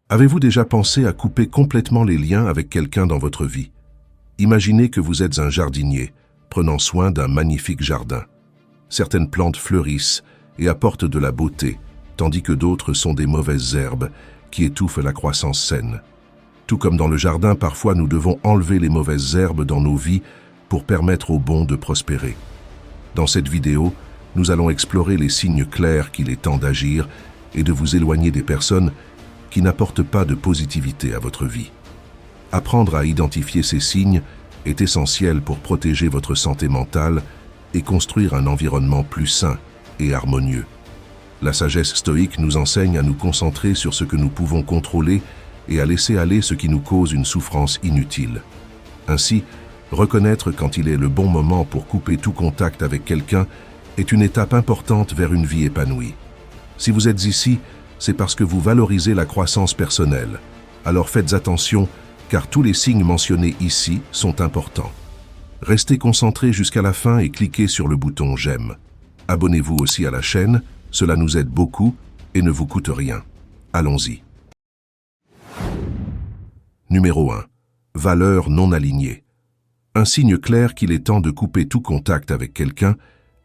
Avez-vous déjà pensé à couper complètement les liens avec quelqu'un dans votre vie? Imaginez que vous êtes un jardinier, prenant soin d'un magnifique jardin. Certaines plantes fleurissent et apportent de la beauté, tandis que d'autres sont des mauvaises herbes qui étouffent la croissance saine. Tout comme dans le jardin, parfois nous devons enlever les mauvaises herbes dans nos vies pour permettre aux bons de prospérer. Dans cette vidéo, nous allons explorer les signes clairs qu'il est temps d'agir et de vous éloigner des personnes qui n'apportent pas de positivité à votre vie. Apprendre à identifier ces signes est essentiel pour protéger votre santé mentale et construire un environnement plus sain et harmonieux. La sagesse stoïque nous enseigne à nous concentrer sur ce que nous pouvons contrôler et à laisser aller ce qui nous cause une souffrance inutile. Ainsi, reconnaître quand il est le bon moment pour couper tout contact avec quelqu'un est une étape importante vers une vie épanouie. Si vous êtes ici, c'est parce que vous valorisez la croissance personnelle. Alors faites attention, car tous les signes mentionnés ici sont importants. Restez concentrés jusqu'à la fin et cliquez sur le bouton « J'aime ». Abonnez-vous aussi à la chaîne, cela nous aide beaucoup et ne vous coûte rien. Allons-y. Numéro 1. Valeurs non alignées. Un signe clair qu'il est temps de couper tout contact avec quelqu'un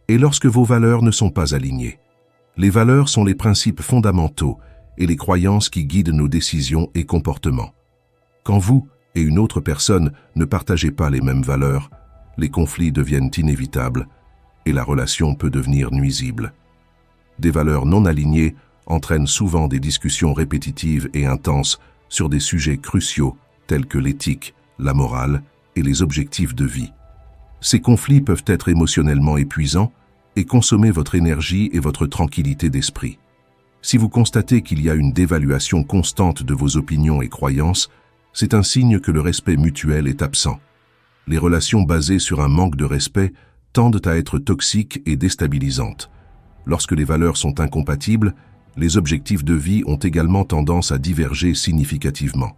est lorsque vos valeurs ne sont pas alignées. Les valeurs sont les principes fondamentaux et les croyances qui guident nos décisions et comportements. Quand vous et une autre personne ne partagez pas les mêmes valeurs, les conflits deviennent inévitables et la relation peut devenir nuisible. Des valeurs non alignées entraînent souvent des discussions répétitives et intenses sur des sujets cruciaux tels que l'éthique, la morale et les objectifs de vie. Ces conflits peuvent être émotionnellement épuisants et consommer votre énergie et votre tranquillité d'esprit. Si vous constatez qu'il y a une dévaluation constante de vos opinions et croyances, c'est un signe que le respect mutuel est absent. Les relations basées sur un manque de respect tendent à être toxiques et déstabilisantes. Lorsque les valeurs sont incompatibles, les objectifs de vie ont également tendance à diverger significativement.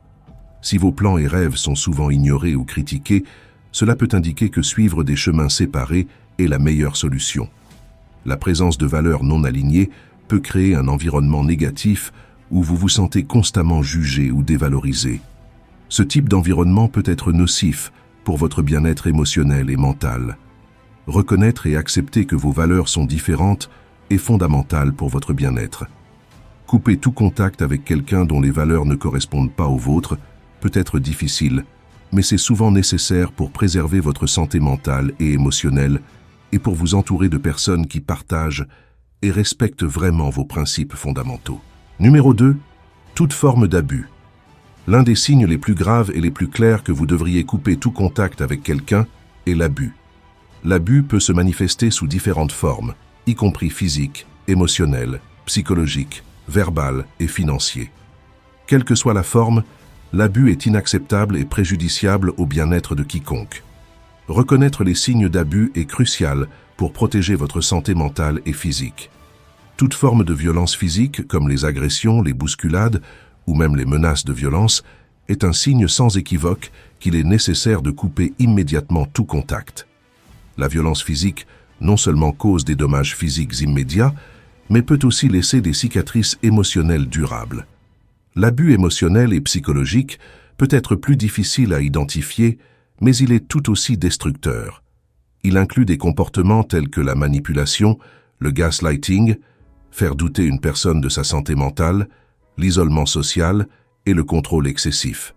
Si vos plans et rêves sont souvent ignorés ou critiqués, cela peut indiquer que suivre des chemins séparés est la meilleure solution. La présence de valeurs non alignées peut créer un environnement négatif où vous vous sentez constamment jugé ou dévalorisé. Ce type d'environnement peut être nocif pour votre bien-être émotionnel et mental. Reconnaître et accepter que vos valeurs sont différentes est fondamental pour votre bien-être. Couper tout contact avec quelqu'un dont les valeurs ne correspondent pas aux vôtres peut être difficile, mais c'est souvent nécessaire pour préserver votre santé mentale et émotionnelle et pour vous entourer de personnes qui partagent et respectent vraiment vos principes fondamentaux. Numéro 2. Toute forme d'abus. L'un des signes les plus graves et les plus clairs que vous devriez couper tout contact avec quelqu'un est l'abus. L'abus peut se manifester sous différentes formes, y compris physiques, émotionnelles, psychologiques, verbales et financiers. Quelle que soit la forme, l'abus est inacceptable et préjudiciable au bien-être de quiconque. Reconnaître les signes d'abus est crucial pour protéger votre santé mentale et physique. Toute forme de violence physique, comme les agressions, les bousculades ou même les menaces de violence, est un signe sans équivoque qu'il est nécessaire de couper immédiatement tout contact. La violence physique non seulement cause des dommages physiques immédiats, mais peut aussi laisser des cicatrices émotionnelles durables. L'abus émotionnel et psychologique peut être plus difficile à identifier, mais il est tout aussi destructeur. Il inclut des comportements tels que la manipulation, le gaslighting, faire douter une personne de sa santé mentale, l'isolement social et le contrôle excessif.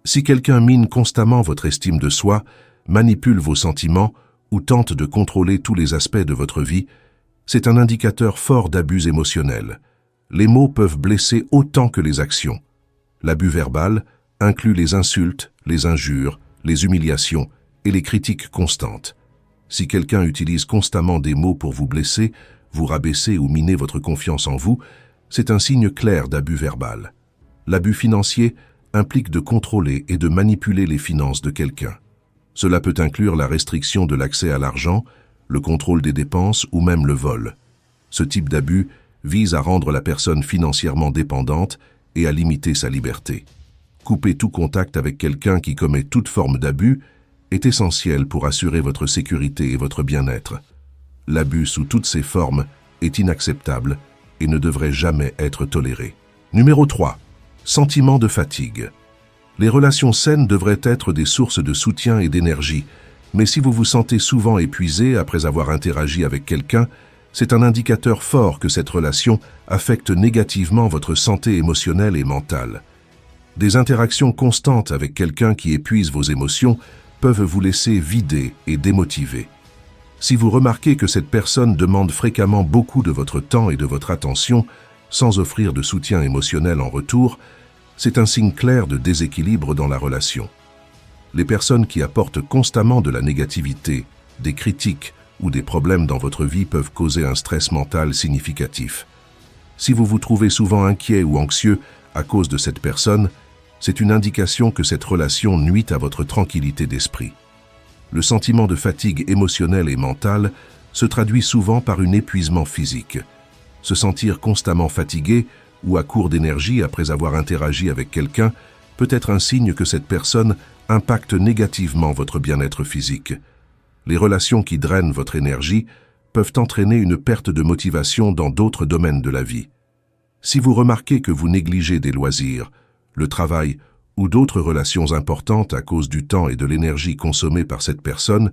Si quelqu'un mine constamment votre estime de soi, manipule vos sentiments ou tente de contrôler tous les aspects de votre vie, c'est un indicateur fort d'abus émotionnels. Les mots peuvent blesser autant que les actions. L'abus verbal inclut les insultes, les injures, les humiliations et les critiques constantes. Si quelqu'un utilise constamment des mots pour vous blesser, vous rabaisser ou miner votre confiance en vous, c'est un signe clair d'abus verbal. L'abus financier implique de contrôler et de manipuler les finances de quelqu'un. Cela peut inclure la restriction de l'accès à l'argent, le contrôle des dépenses ou même le vol. Ce type d'abus vise à rendre la personne financièrement dépendante et à limiter sa liberté. Couper tout contact avec quelqu'un qui commet toute forme d'abus est essentiel pour assurer votre sécurité et votre bien-être. L'abus sous toutes ses formes est inacceptable et ne devrait jamais être toléré. Numéro 3. Sentiment de fatigue. Les relations saines devraient être des sources de soutien et d'énergie, mais si vous vous sentez souvent épuisé après avoir interagi avec quelqu'un, c'est un indicateur fort que cette relation affecte négativement votre santé émotionnelle et mentale. Des interactions constantes avec quelqu'un qui épuise vos émotions peuvent vous laisser vidé et démotivé. Si vous remarquez que cette personne demande fréquemment beaucoup de votre temps et de votre attention, sans offrir de soutien émotionnel en retour, c'est un signe clair de déséquilibre dans la relation. Les personnes qui apportent constamment de la négativité, des critiques ou des problèmes dans votre vie peuvent causer un stress mental significatif. Si vous vous trouvez souvent inquiet ou anxieux à cause de cette personne, c'est une indication que cette relation nuit à votre tranquillité d'esprit. Le sentiment de fatigue émotionnelle et mentale se traduit souvent par un épuisement physique. Se sentir constamment fatigué ou à court d'énergie après avoir interagi avec quelqu'un peut être un signe que cette personne impacte négativement votre bien-être physique. Les relations qui drainent votre énergie peuvent entraîner une perte de motivation dans d'autres domaines de la vie. Si vous remarquez que vous négligez des loisirs, le travail ou d'autres relations importantes à cause du temps et de l'énergie consommés par cette personne,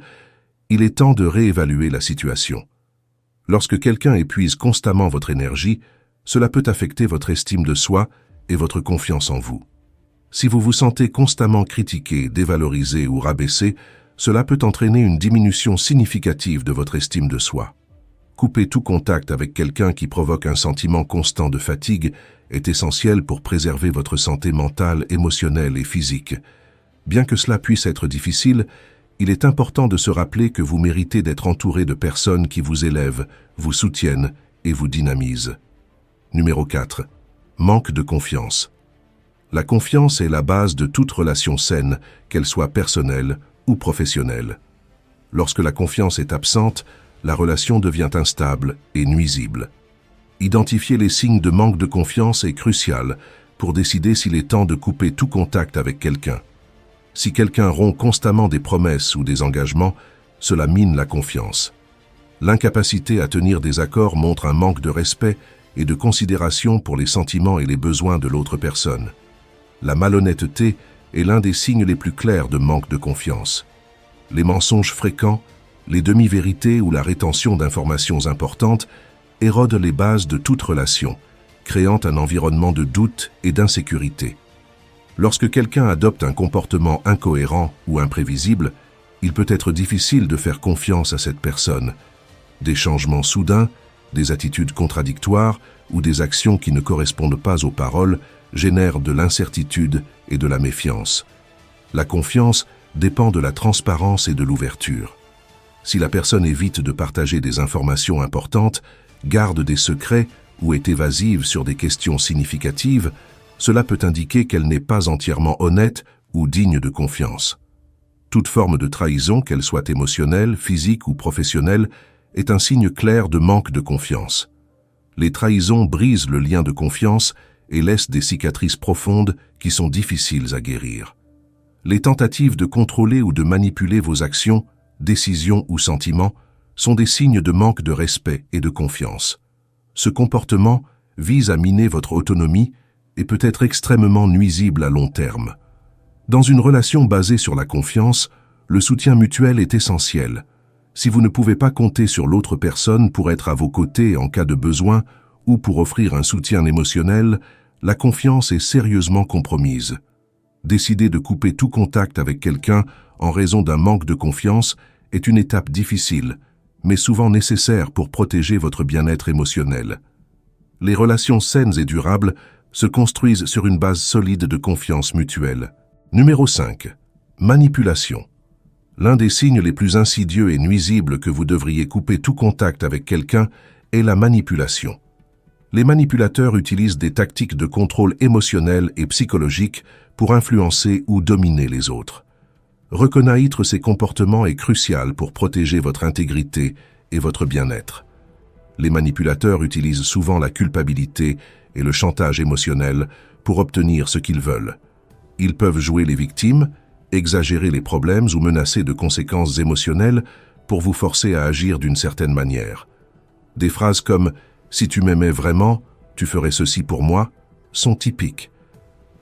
il est temps de réévaluer la situation. Lorsque quelqu'un épuise constamment votre énergie, cela peut affecter votre estime de soi et votre confiance en vous. Si vous vous sentez constamment critiqué, dévalorisé ou rabaissé, cela peut entraîner une diminution significative de votre estime de soi. Couper tout contact avec quelqu'un qui provoque un sentiment constant de fatigue est essentiel pour préserver votre santé mentale, émotionnelle et physique. Bien que cela puisse être difficile, il est important de se rappeler que vous méritez d'être entouré de personnes qui vous élèvent, vous soutiennent et vous dynamisent. Numéro 4. Manque de confiance. La confiance est la base de toute relation saine, qu'elle soit personnelle ou professionnelle. Lorsque la confiance est absente, la relation devient instable et nuisible. Identifier les signes de manque de confiance est crucial pour décider s'il est temps de couper tout contact avec quelqu'un. Si quelqu'un rompt constamment des promesses ou des engagements, cela mine la confiance. L'incapacité à tenir des accords montre un manque de respect et de considération pour les sentiments et les besoins de l'autre personne. La malhonnêteté est l'un des signes les plus clairs de manque de confiance. Les mensonges fréquents, les demi-vérités ou la rétention d'informations importantes érodent les bases de toute relation, créant un environnement de doute et d'insécurité. Lorsque quelqu'un adopte un comportement incohérent ou imprévisible, il peut être difficile de faire confiance à cette personne. Des changements soudains, des attitudes contradictoires ou des actions qui ne correspondent pas aux paroles génèrent de l'incertitude et de la méfiance. La confiance dépend de la transparence et de l'ouverture. Si la personne évite de partager des informations importantes, garde des secrets ou est évasive sur des questions significatives, cela peut indiquer qu'elle n'est pas entièrement honnête ou digne de confiance. Toute forme de trahison, qu'elle soit émotionnelle, physique ou professionnelle, est un signe clair de manque de confiance. Les trahisons brisent le lien de confiance et laissent des cicatrices profondes qui sont difficiles à guérir. Les tentatives de contrôler ou de manipuler vos actions, décisions ou sentiments sont des signes de manque de respect et de confiance. Ce comportement vise à miner votre autonomie et peut être extrêmement nuisible à long terme. Dans une relation basée sur la confiance, le soutien mutuel est essentiel. Si vous ne pouvez pas compter sur l'autre personne pour être à vos côtés en cas de besoin ou pour offrir un soutien émotionnel, la confiance est sérieusement compromise. Décider de couper tout contact avec quelqu'un en raison d'un manque de confiance est une étape difficile, mais souvent nécessaire pour protéger votre bien-être émotionnel. Les relations saines et durables se construisent sur une base solide de confiance mutuelle. Numéro 5. Manipulation. L'un des signes les plus insidieux et nuisibles que vous devriez couper tout contact avec quelqu'un est la manipulation. Les manipulateurs utilisent des tactiques de contrôle émotionnel et psychologique pour influencer ou dominer les autres. Reconnaître ces comportements est crucial pour protéger votre intégrité et votre bien-être. Les manipulateurs utilisent souvent la culpabilité et le chantage émotionnel pour obtenir ce qu'ils veulent. Ils peuvent jouer les victimes, exagérer les problèmes ou menacer de conséquences émotionnelles pour vous forcer à agir d'une certaine manière. Des phrases comme « si tu m'aimais vraiment, tu ferais ceci pour moi » sont typiques.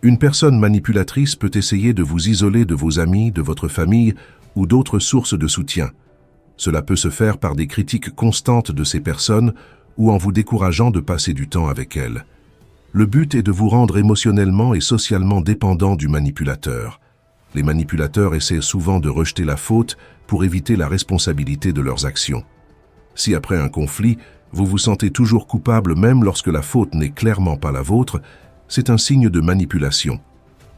Une personne manipulatrice peut essayer de vous isoler de vos amis, de votre famille ou d'autres sources de soutien. Cela peut se faire par des critiques constantes de ces personnes ou en vous décourageant de passer du temps avec elles. Le but est de vous rendre émotionnellement et socialement dépendant du manipulateur. Les manipulateurs essaient souvent de rejeter la faute pour éviter la responsabilité de leurs actions. Si après un conflit, vous vous sentez toujours coupable même lorsque la faute n'est clairement pas la vôtre, c'est un signe de manipulation.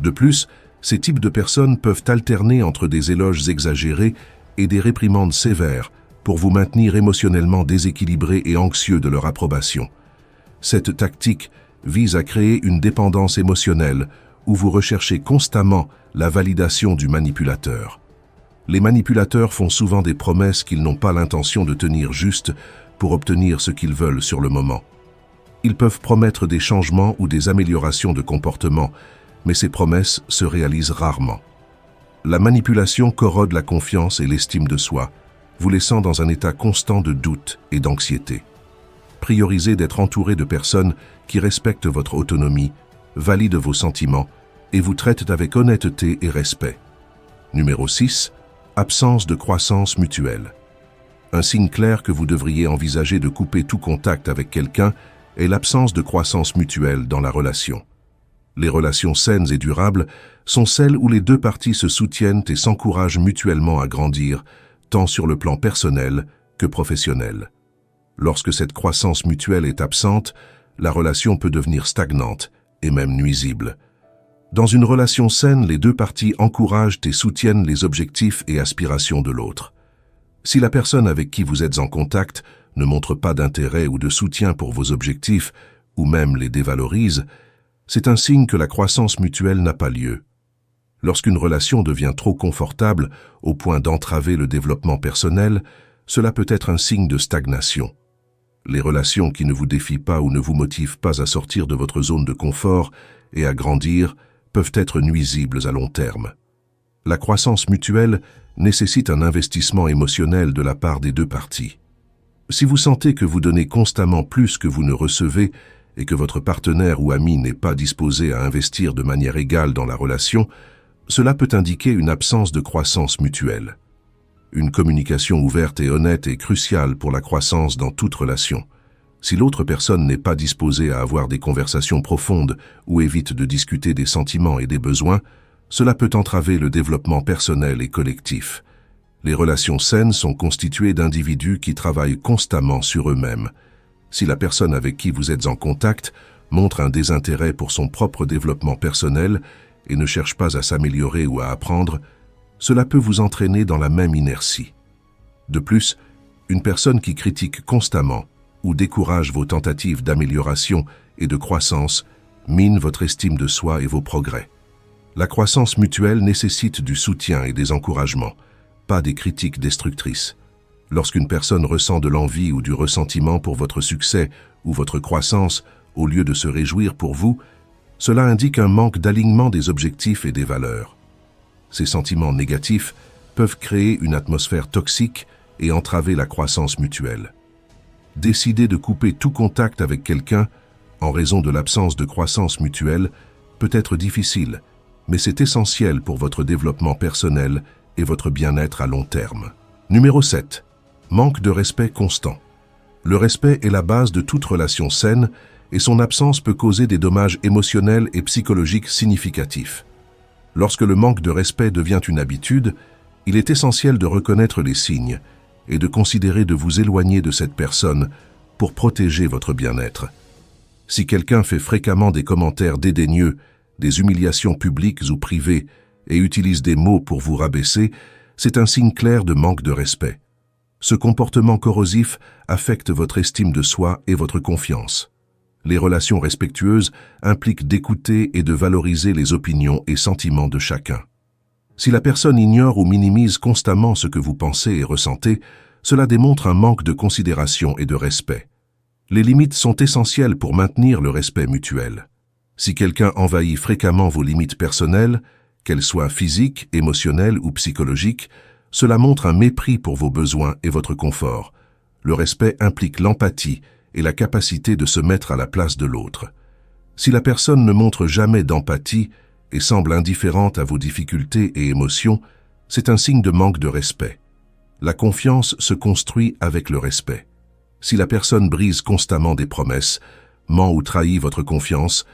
De plus, ces types de personnes peuvent alterner entre des éloges exagérés et des réprimandes sévères pour vous maintenir émotionnellement déséquilibré et anxieux de leur approbation. Cette tactique vise à créer une dépendance émotionnelle où vous recherchez constamment la validation du manipulateur. Les manipulateurs font souvent des promesses qu'ils n'ont pas l'intention de tenir juste pour obtenir ce qu'ils veulent sur le moment. Ils peuvent promettre des changements ou des améliorations de comportement, mais ces promesses se réalisent rarement. La manipulation corrode la confiance et l'estime de soi, vous laissant dans un état constant de doute et d'anxiété. Priorisez d'être entouré de personnes qui respectent votre autonomie, valident vos sentiments et vous traitent avec honnêteté et respect. Numéro 6. Absence de croissance mutuelle. Un signe clair que vous devriez envisager de couper tout contact avec quelqu'un est l'absence de croissance mutuelle dans la relation. Les relations saines et durables sont celles où les deux parties se soutiennent et s'encouragent mutuellement à grandir, tant sur le plan personnel que professionnel. Lorsque cette croissance mutuelle est absente, la relation peut devenir stagnante et même nuisible. Dans une relation saine, les deux parties encouragent et soutiennent les objectifs et aspirations de l'autre. Si la personne avec qui vous êtes en contact ne montre pas d'intérêt ou de soutien pour vos objectifs, ou même les dévalorise, c'est un signe que la croissance mutuelle n'a pas lieu. Lorsqu'une relation devient trop confortable au point d'entraver le développement personnel, cela peut être un signe de stagnation. Les relations qui ne vous défient pas ou ne vous motivent pas à sortir de votre zone de confort et à grandir peuvent être nuisibles à long terme. La croissance mutuelle nécessite un investissement émotionnel de la part des deux parties. Si vous sentez que vous donnez constamment plus que vous ne recevez et que votre partenaire ou ami n'est pas disposé à investir de manière égale dans la relation, cela peut indiquer une absence de croissance mutuelle. Une communication ouverte et honnête est cruciale pour la croissance dans toute relation. Si l'autre personne n'est pas disposée à avoir des conversations profondes ou évite de discuter des sentiments et des besoins, cela peut entraver le développement personnel et collectif. Les relations saines sont constituées d'individus qui travaillent constamment sur eux-mêmes. Si la personne avec qui vous êtes en contact montre un désintérêt pour son propre développement personnel et ne cherche pas à s'améliorer ou à apprendre, cela peut vous entraîner dans la même inertie. De plus, une personne qui critique constamment ou décourage vos tentatives d'amélioration et de croissance mine votre estime de soi et vos progrès. La croissance mutuelle nécessite du soutien et des encouragements, pas des critiques destructrices. Lorsqu'une personne ressent de l'envie ou du ressentiment pour votre succès ou votre croissance, au lieu de se réjouir pour vous, cela indique un manque d'alignement des objectifs et des valeurs. Ces sentiments négatifs peuvent créer une atmosphère toxique et entraver la croissance mutuelle. Décider de couper tout contact avec quelqu'un en raison de l'absence de croissance mutuelle peut être difficile, mais c'est essentiel pour votre développement personnel et votre bien-être à long terme. Numéro 7. Manque de respect constant. Le respect est la base de toute relation saine et son absence peut causer des dommages émotionnels et psychologiques significatifs. Lorsque le manque de respect devient une habitude, il est essentiel de reconnaître les signes et de considérer de vous éloigner de cette personne pour protéger votre bien-être. Si quelqu'un fait fréquemment des commentaires dédaigneux, des humiliations publiques ou privées et utilise des mots pour vous rabaisser, c'est un signe clair de manque de respect. Ce comportement corrosif affecte votre estime de soi et votre confiance. Les relations respectueuses impliquent d'écouter et de valoriser les opinions et sentiments de chacun. Si la personne ignore ou minimise constamment ce que vous pensez et ressentez, cela démontre un manque de considération et de respect. Les limites sont essentielles pour maintenir le respect mutuel. Si quelqu'un envahit fréquemment vos limites personnelles, qu'elles soient physiques, émotionnelles ou psychologiques, cela montre un mépris pour vos besoins et votre confort. Le respect implique l'empathie et la capacité de se mettre à la place de l'autre. Si la personne ne montre jamais d'empathie et semble indifférente à vos difficultés et émotions, c'est un signe de manque de respect. La confiance se construit avec le respect. Si la personne brise constamment des promesses, ment ou trahit votre confiance,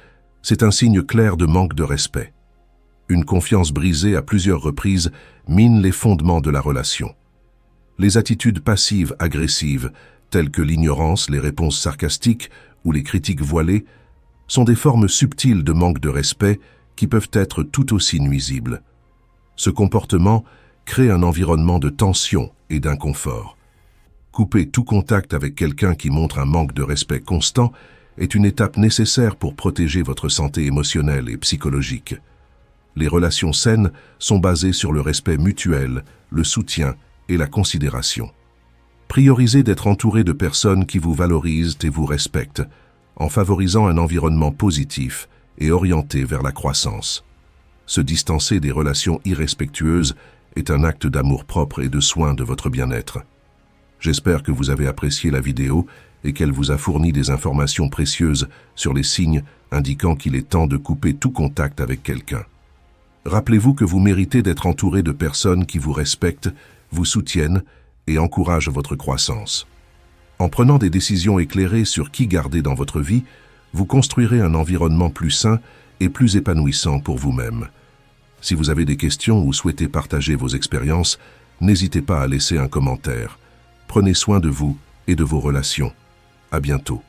c'est un signe clair de manque de respect. Une confiance brisée à plusieurs reprises mine les fondements de la relation. Les attitudes passives agressives, telles que l'ignorance, les réponses sarcastiques ou les critiques voilées, sont des formes subtiles de manque de respect qui peuvent être tout aussi nuisibles. Ce comportement crée un environnement de tension et d'inconfort. Couper tout contact avec quelqu'un qui montre un manque de respect constant est une étape nécessaire pour protéger votre santé émotionnelle et psychologique. Les relations saines sont basées sur le respect mutuel, le soutien et la considération. Priorisez d'être entouré de personnes qui vous valorisent et vous respectent, en favorisant un environnement positif et orienté vers la croissance. Se distancer des relations irrespectueuses est un acte d'amour-propre et de soin de votre bien-être. J'espère que vous avez apprécié la vidéo et qu'elle vous a fourni des informations précieuses sur les signes indiquant qu'il est temps de couper tout contact avec quelqu'un. Rappelez-vous que vous méritez d'être entouré de personnes qui vous respectent, vous soutiennent et encouragent votre croissance. En prenant des décisions éclairées sur qui garder dans votre vie, vous construirez un environnement plus sain et plus épanouissant pour vous-même. Si vous avez des questions ou souhaitez partager vos expériences, n'hésitez pas à laisser un commentaire. Prenez soin de vous et de vos relations. À bientôt.